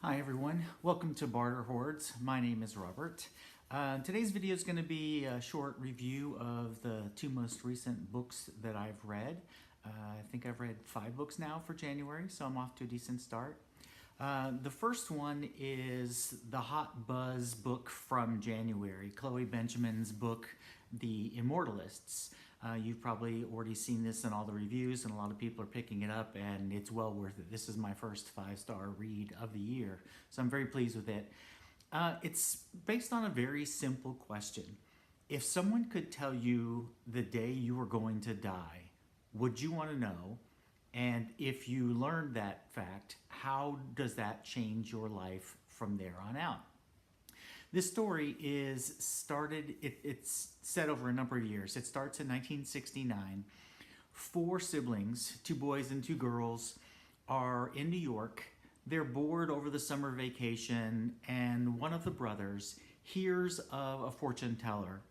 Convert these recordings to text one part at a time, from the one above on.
Hi everyone, welcome to Barter Hordes. My name is Robert. Today's video is going to be a short review of the two most recent books that I've read. I think I've read 5 books now for January, so I'm off to a decent start. The first one is the hot buzz book from January, Chloe Benjamin's book, The Immortalists. You've probably already seen this in all the reviews, and a lot of people are picking it up, and it's well worth it. This is my first 5-star read of the year, so I'm very pleased with it. It's based on a very simple question. If someone could tell you the day you were going to die, would you want to know? And if you learned that fact, how does that change your life from there on out? This story it's set over a number of years. It starts in 1969. 4 siblings, 2 boys and 2 girls, are in New York. They're bored over the summer vacation, and one of the brothers hears of a fortune teller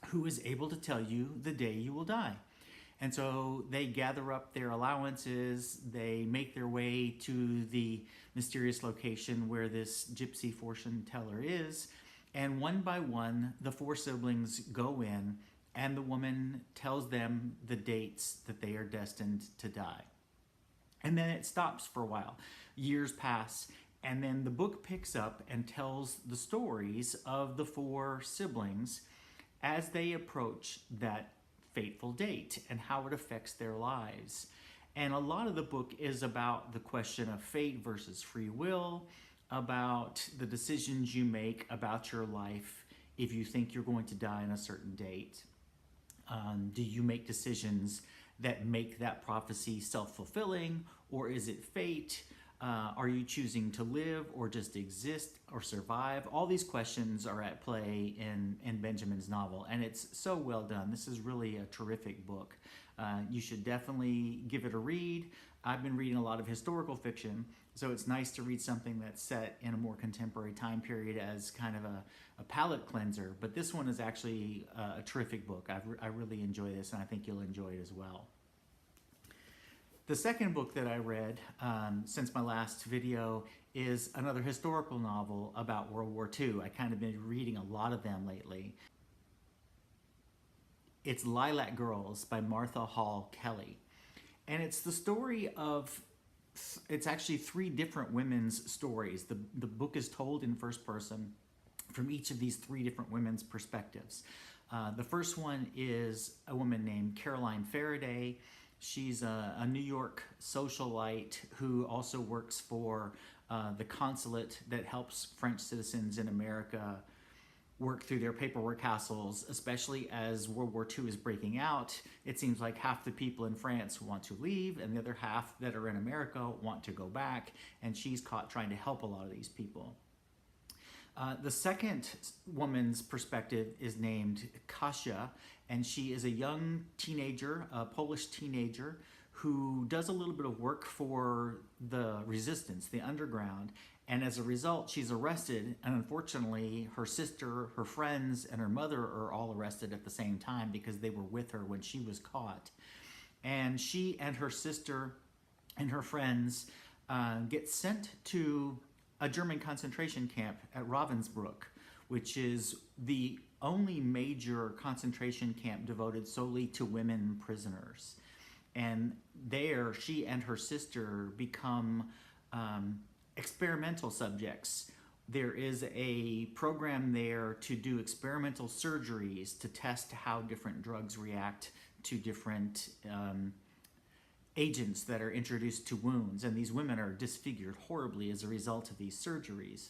who is able to tell you the day you will die. And so they gather up their allowances, they make their way to the mysterious location where this gypsy fortune teller is, and one by one, the 4 siblings go in, and the woman tells them the dates that they are destined to die. And then it stops for a while. Years pass, and then the book picks up and tells the stories of the 4 siblings as they approach that fateful date and how it affects their lives. And a lot of the book is about the question of fate versus free will, about the decisions you make about your life if you think you're going to die on a certain date. Do you make decisions that make that prophecy self-fulfilling, or is it fate? Are you choosing to live or just exist or survive? All these questions are at play in Benjamin's novel, and it's so well done. This is really a terrific book. You should definitely give it a read. I've been reading a lot of historical fiction, so it's nice to read something that's set in a more contemporary time period as kind of a palate cleanser, but this one is actually a terrific book. I really enjoy this, and I think you'll enjoy it as well. The second book that I read since my last video is another historical novel about World War II. I kind of been reading a lot of them lately. It's Lilac Girls by Martha Hall Kelly. And it's the story of, it's actually 3 different women's stories. The book is told in first person from each of these 3 different women's perspectives. The first one is a woman named Caroline Faraday. She's a New York socialite who also works for the consulate that helps French citizens in America work through their paperwork hassles, especially as World War II is breaking out. It seems like half the people in France want to leave, and the other half that are in America want to go back, and she's caught trying to help a lot of these people. The second woman's perspective is named Kasia, and she is a young teenager, a Polish teenager, who does a little bit of work for the resistance, the underground, and as a result, she's arrested, and unfortunately, her sister, her friends, and her mother are all arrested at the same time because they were with her when she was caught. And she and her sister and her friends get sent to a German concentration camp at Ravensbrück, which is the only major concentration camp devoted solely to women prisoners. And there, she and her sister become experimental subjects. There is a program there to do experimental surgeries to test how different drugs react to different agents that are introduced to wounds, and these women are disfigured horribly as a result of these surgeries.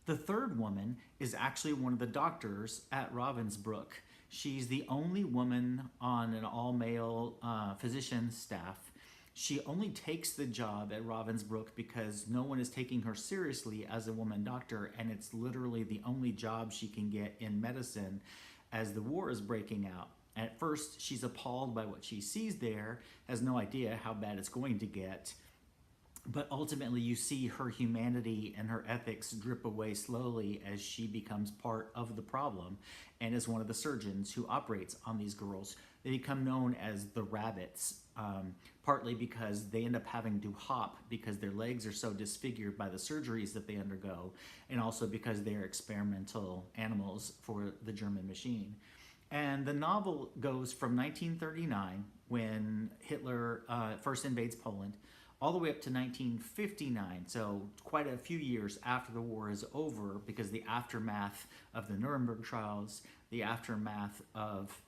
The third woman is actually one of the doctors at Ravensbrück. She's the only woman on an all-male physician staff. She only takes the job at Ravensbrück because no one is taking her seriously as a woman doctor, and it's literally the only job she can get in medicine as the war is breaking out. At first, she's appalled by what she sees there, has no idea how bad it's going to get, but ultimately you see her humanity and her ethics drip away slowly as she becomes part of the problem and is one of the surgeons who operates on these girls. They become known as the rabbits partly because they end up having to hop because their legs are so disfigured by the surgeries that they undergo, and also because they're experimental animals for the German machine. And the novel goes from 1939, when Hitler first invades Poland, all the way up to 1959, so quite a few years after the war is over, because the aftermath of the Nuremberg trials, the aftermath of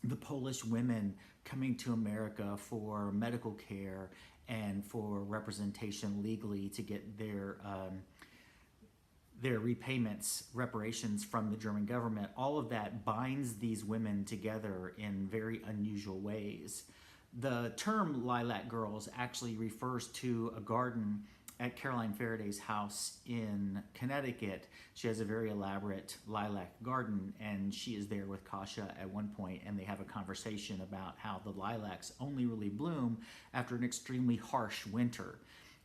the Polish women coming to America for medical care and for representation legally to get their reparations from the German government, all of that binds these women together in very unusual ways. The term Lilac Girls actually refers to a garden at Caroline Faraday's house in Connecticut. She has a very elaborate lilac garden, and she is there with Kasia at one point, and they have a conversation about how the lilacs only really bloom after an extremely harsh winter.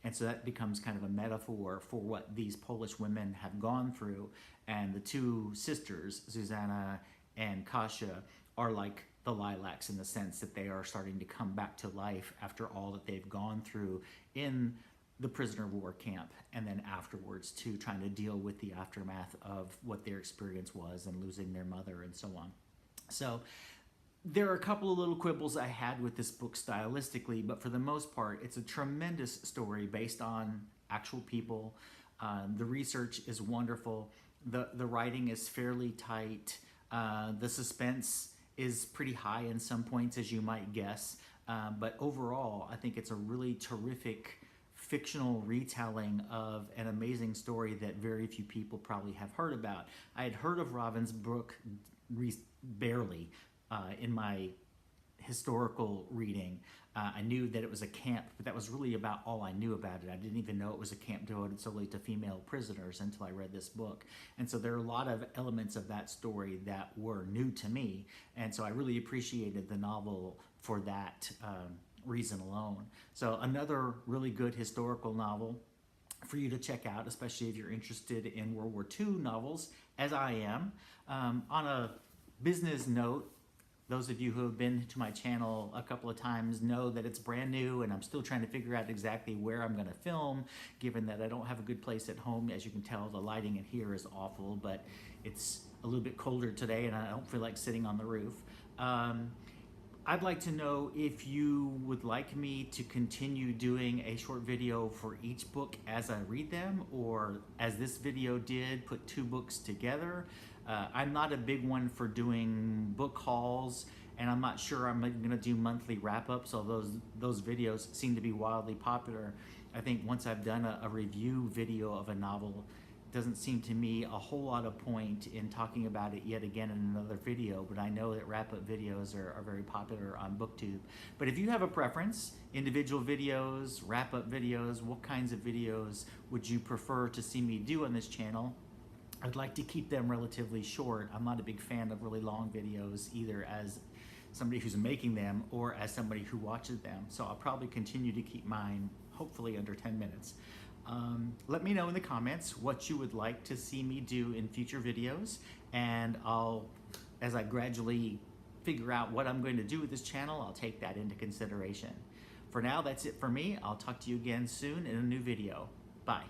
And so that becomes kind of a metaphor for what these Polish women have gone through. And the two sisters, Zuzanna and Kasia, are like the lilacs in the sense that they are starting to come back to life after all that they've gone through in the prisoner of war camp, and then afterwards too, trying to deal with the aftermath of what their experience was and losing their mother and so on. So there are a couple of little quibbles I had with this book stylistically, but for the most part, it's a tremendous story based on actual people. The research is wonderful. The writing is fairly tight. The suspense is pretty high in some points, as you might guess. But overall, I think it's a really terrific fictional retelling of an amazing story that very few people probably have heard about. I had heard of Ravensbrück barely in my historical reading. I knew that it was a camp, but that was really about all I knew about it. I didn't even know it was a camp devoted solely to female prisoners until I read this book. And so there are a lot of elements of that story that were new to me. And so I really appreciated the novel for that reason alone. So another really good historical novel for you to check out, especially if you're interested in World War II novels, as I am. On a business note, those of you who have been to my channel a couple of times know that it's brand new, and I'm still trying to figure out exactly where I'm going to film, given that I don't have a good place at home. As you can tell, the lighting in here is awful, but it's a little bit colder today, and I don't feel like sitting on the roof. I'd like to know if you would like me to continue doing a short video for each book as I read them, or as this video did, put two books together. I'm not a big one for doing book hauls, and I'm not sure I'm going to do monthly wrap-ups, although those videos seem to be wildly popular. I think once I've done a review video of a novel, it doesn't seem to me a whole lot of point in talking about it yet again in another video, but I know that wrap-up videos are very popular on BookTube. But if you have a preference, individual videos, wrap-up videos, what kinds of videos would you prefer to see me do on this channel? I'd like to keep them relatively short. I'm not a big fan of really long videos, either as somebody who's making them or as somebody who watches them. So I'll probably continue to keep mine hopefully under 10 minutes. Let me know in the comments what you would like to see me do in future videos, and as I gradually figure out what I'm going to do with this channel, I'll take that into consideration. For now, that's it for me. I'll talk to you again soon in a new video. Bye.